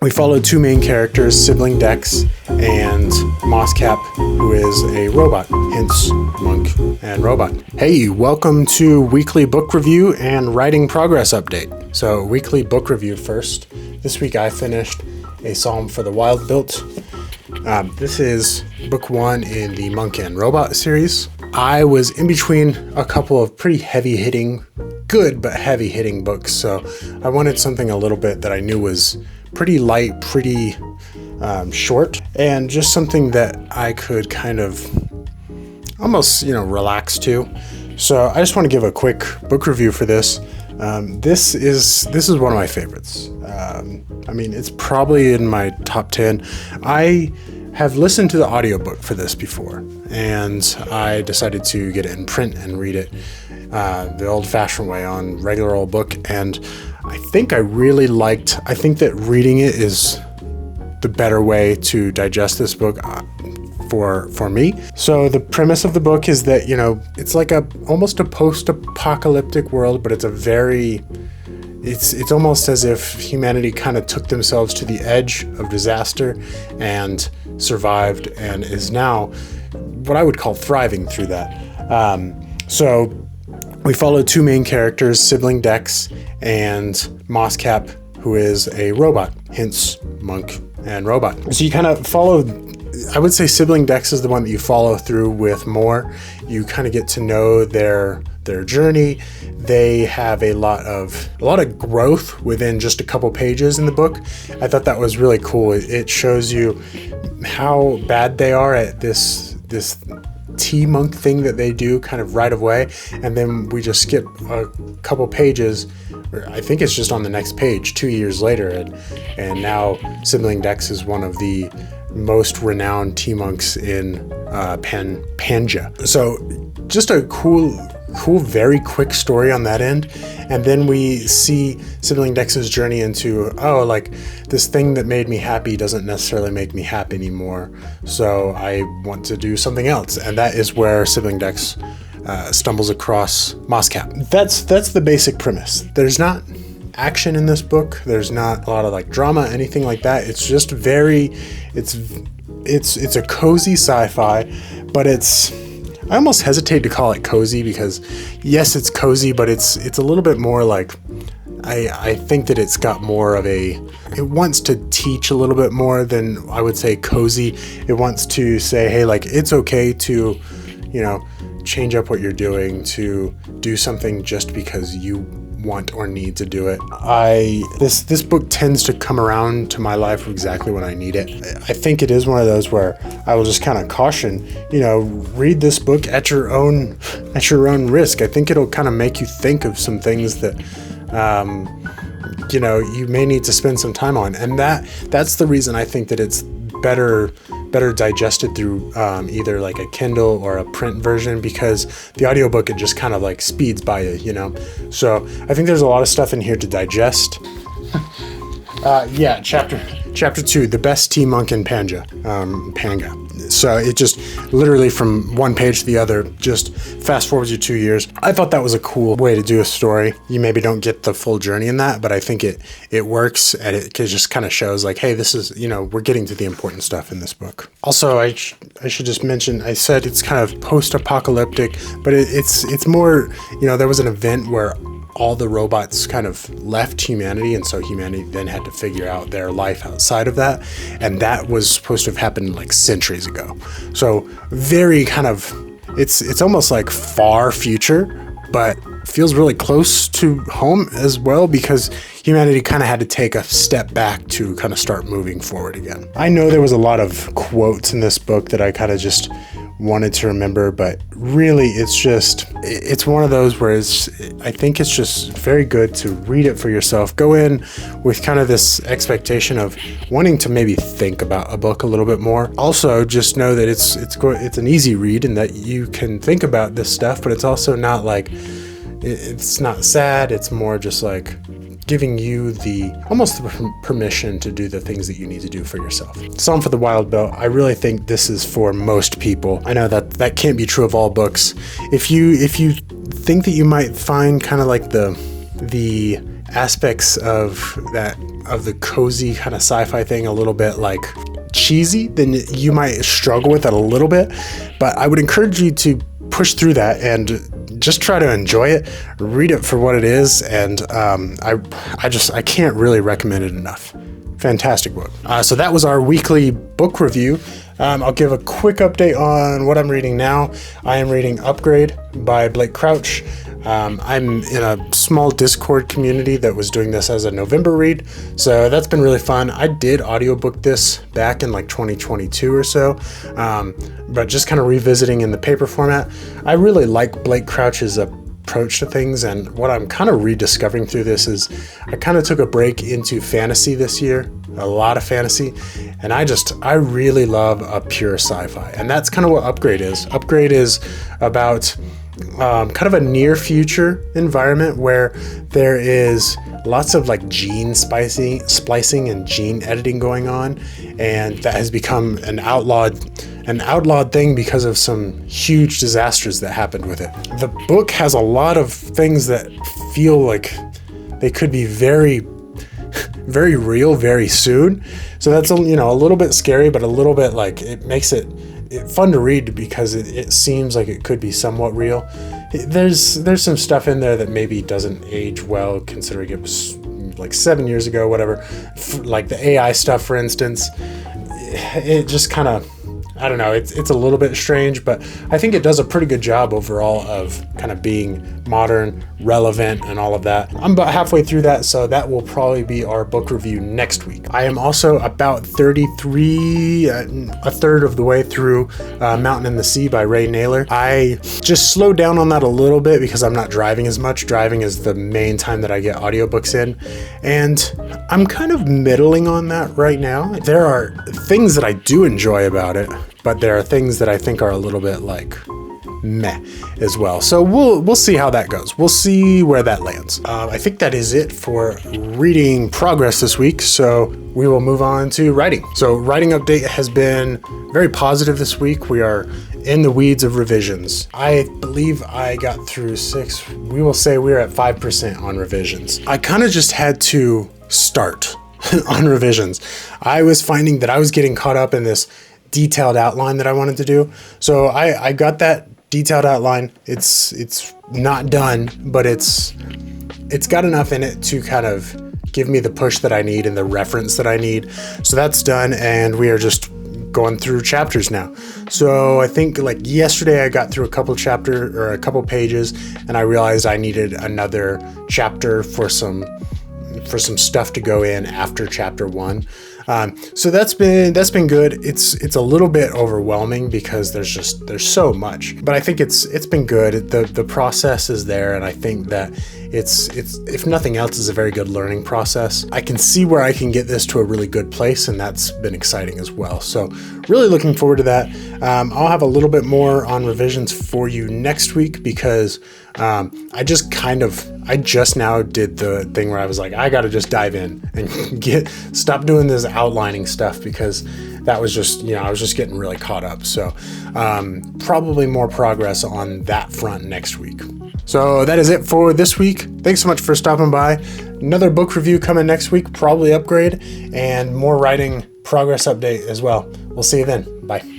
We follow two main characters, sibling Dex and Mosscap, who is a robot, hence monk and robot. Hey, welcome to weekly book review and writing progress update. So weekly book review first. This week I finished A Psalm for the Wild Built. This is book one in the Monk and Robot series. I was in between a couple of pretty heavy-hitting, good but heavy-hitting books, so I wanted something a little bit that I knew was pretty light, pretty short, and just something that I could kind of almost, relax to. So I just want to give a quick book review for this. This is one of my favorites. It's probably in my top 10. I have listened to the audiobook for this before, and I decided to get it in print and read it the old-fashioned way on regular old book, and I think I think that reading it is the better way to digest this book for me. So the premise of the book is that, it's like almost a post-apocalyptic world, but it's almost as if humanity kind of took themselves to the edge of disaster and survived and is now what I would call thriving through that. So we follow two main characters, sibling Dex and Mosscap, who is a robot, hence monk and robot. So you kind of follow, I would say sibling Dex is the one that you follow through with more. You kind of get to know their journey. They have a lot of growth within just a couple pages in the book. I thought that was really cool. It shows you how bad they are at this tea monk thing that they do kind of right away, and then we just skip a couple pages, or I think it's just on the next page 2 years later, and now sibling Dex is one of the most renowned tea monks in Panja. So just a cool, very quick story on that end. And then we see sibling Dex's journey into, this thing that made me happy doesn't necessarily make me happy anymore, so I want to do something else. And that is where sibling Dex stumbles across Mosscap. That's the basic premise. There's not action in this book. There's not a lot of drama, anything like that. It's just it's a cozy sci-fi, but I almost hesitate to call it cozy because, yes, it's cozy, but it's a little bit more I think that it's got more of it wants to teach a little bit more than I would say cozy. It wants to say, hey, it's okay to, change up what you're doing, to do something just because you want or need to do it. This book tends to come around to my life exactly when I need it. I think it is one of those where I will just kind of caution, read this book at your own risk. I think it'll kind of make you think of some things that you may need to spend some time on, and that's the reason I think that it's better digested through either a Kindle or a print version, because the audiobook, it just kind of speeds by you, So I think there's a lot of stuff in here to digest. Chapter 2, the best tea monk in Panga. So it just literally from one page to the other just fast forwards you 2 years. I thought that was a cool way to do a story. You maybe don't get the full journey in that, but I think it works, and it just kind of shows hey, this is, we're getting to the important stuff in this book. Also, I should just mention, I said it's kind of post-apocalyptic, but it's more, there was an event where all the robots kind of left humanity, and so humanity then had to figure out their life outside of that, and that was supposed to have happened centuries ago. So very kind of, it's almost far future, but feels really close to home as well, because humanity kind of had to take a step back to kind of start moving forward again. I know there was a lot of quotes in this book that I kind of just wanted to remember, but really it's one of those where I think it's just very good to read it for yourself. Go in with kind of this expectation of wanting to maybe think about a book a little bit more. Also, just know that it's an easy read and that you can think about this stuff, but it's also not it's not sad. It's more just giving you almost the permission to do the things that you need to do for yourself. Psalm for the Wild Built, I really think this is for most people. I know that can't be true of all books. If you think that you might find kind of the aspects of the cozy kind of sci-fi thing a little bit like cheesy, then you might struggle with it a little bit. But I would encourage you to push through that and just try to enjoy it, read it for what it is, and I can't really recommend it enough. Fantastic book. So that was our weekly book review. I'll give a quick update on what I'm reading now. I am reading Upgrade by Blake Crouch. I'm in a small Discord community that was doing this as a November read, so that's been really fun. I did audiobook this back in like 2022 or so, but just kind of revisiting in the paper format. I really like Blake Crouch's approach to things, and what I'm kind of rediscovering through this is I kind of took a break into fantasy this year, a lot of fantasy, and I really love a pure sci-fi, and that's kind of what Upgrade is. Upgrade is about kind of a near future environment where there is lots of like gene splicing and gene editing going on, and that has become an outlawed thing because of some huge disasters that happened with it. The book has a lot of things that feel like they could be very, very real very soon. So that's a little bit scary, but a little bit like it makes it fun to read because it seems like it could be somewhat real. There's some stuff in there that maybe doesn't age well considering it was like 7 years ago, whatever. Like the AI stuff, for instance, it just kind of, I don't know, it's a little bit strange, but I think it does a pretty good job overall of kind of being modern, relevant, and all of that. I'm about halfway through that, so that will probably be our book review next week. I am also about a third of the way through Mountain in the Sea by Ray Naylor. I just slowed down on that a little bit because I'm not driving as much. Driving is the main time that I get audiobooks in, and I'm kind of middling on that right now. There are things that I do enjoy about it, but there are things that I think are a little bit like meh as well. So we'll see how that goes. We'll see where that lands. I think that is it for reading progress this week. So we will move on to writing. So writing update has been very positive this week. We are in the weeds of revisions. I believe I got through 6. We will say we're at 5% on revisions. I kind of just had to start on revisions. I was finding that I was getting caught up in this detailed outline that I wanted to do. So I got that detailed outline. It's not done, but it's got enough in it to kind of give me the push that I need and the reference that I need. So that's done, and we are just going through chapters now. So I think like yesterday I got through a couple pages, and I realized I needed another chapter for some stuff to go in after chapter 1. So that's been good. It's a little bit overwhelming because there's so much, but I think it's been good. The process is there, and I think that it's if nothing else is a very good learning process. I can see where I can get this to a really good place, and that's been exciting as well. So really looking forward to that. I'll have a little bit more on revisions for you next week because I just now did the thing where I was like, I got to just dive in and stop doing this outlining stuff because that was just, I was just getting really caught up. So probably more progress on that front next week. So that is it for this week. Thanks so much for stopping by. Another book review coming next week, probably Upgrade, and more writing progress update as well. We'll see you then. Bye.